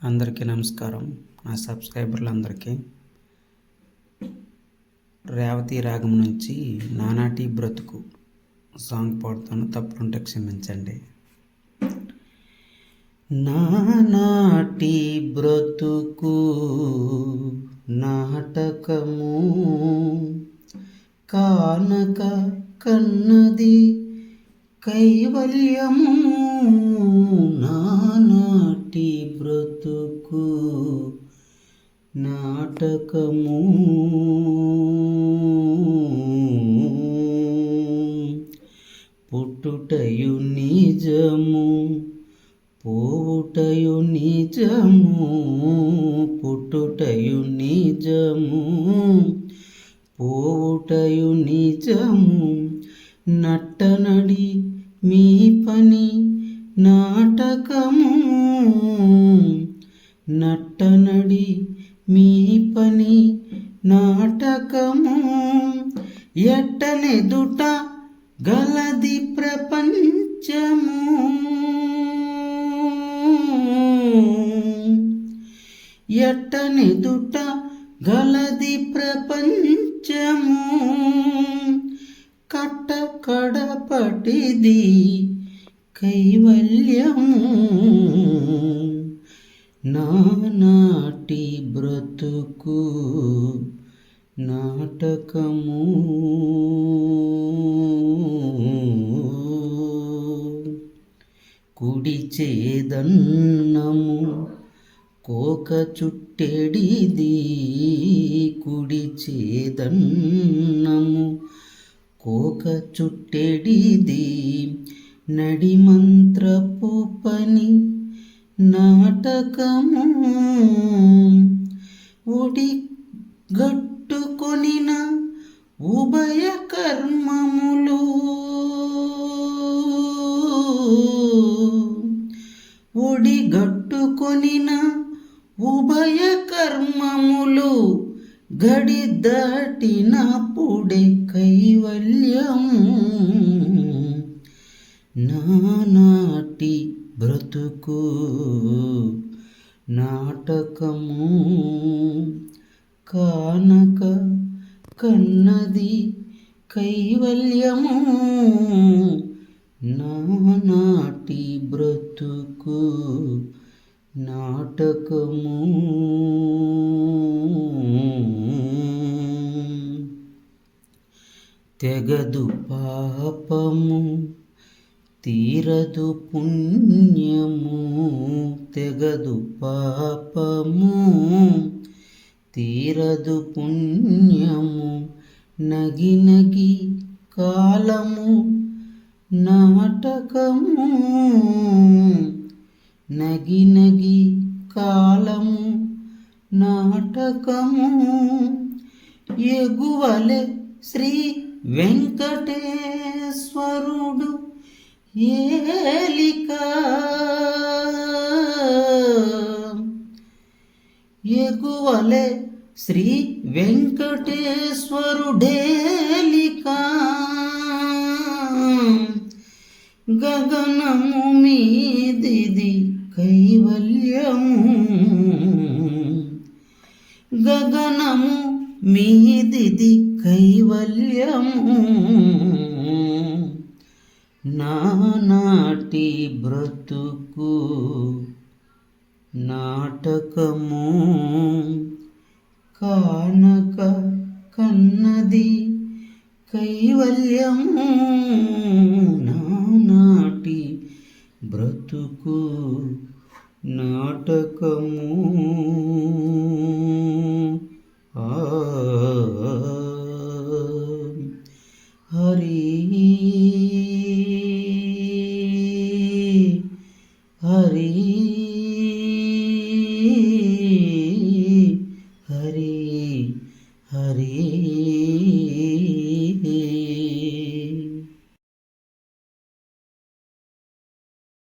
అందరికీ నమస్కారం. నా సబ్స్క్రైబర్లందరికీ రేవతి రాగం నుంచి నానాటి బ్రతుకు సాంగ్ పాడుతాను, తప్పులుంటే క్షమించండి. నానాటి బ్రతుకు నాటకము కానక కన్నది కైవల్యము. నానాటి బ్రతుకు నాటకము పుట్టుటయు నిజము పోవుటయు నిజము. పుట్టుటయు నిజము పోవుటయు నిజము. నట్టనడి మీ పని నాటకము. నట్టనడి మీ పని నాటకము. ఎట్టనెదుట గలది ప్రపంచము. ఎట్టనెదుట గలది ప్రపంచము. కట్ట కడపటిది కైవల్యము. నానాటి బ్రతుకు నాటకము. కుడి చేదన్నము కోక చుట్టెడిది. కుడి చేదన్నము కోక చుట్టెడిది. నడిమంత్రపు పని నాటకము. ఒడి గట్టుకొనిన ఉభయ కర్మములు. ఒడి గట్టుకొనిన ఉభయ కర్మములు. గడి దాటినప్పుడే కైవల్యము. నానాటి బ్రతుకు నాటకము కానక కన్నది కైవల్యము. నానాటి బ్రతుకు నాటకము. తెగదు పాపము తీరదు పుణ్యము. తెగదు పాపము తీరదు పుణ్యము. నగినగి కాలము నాటకము. నగినగి కాలము నాటకము. ఎగువలె శ్రీ వెంకటేశ్వరుడు ఏలిక. ఎగువలె శ్రీ వెంకటేశ్వరుడేలిక. గగనము మీదిది కైవల్యము. గగనము మీదిది కైవల్యము. నానాటి బ్రతుకు నాటకము కానక కన్నది కైవల్యము. నానాటి బ్రతుకు నాటకము. హరి హరి హరి హరి.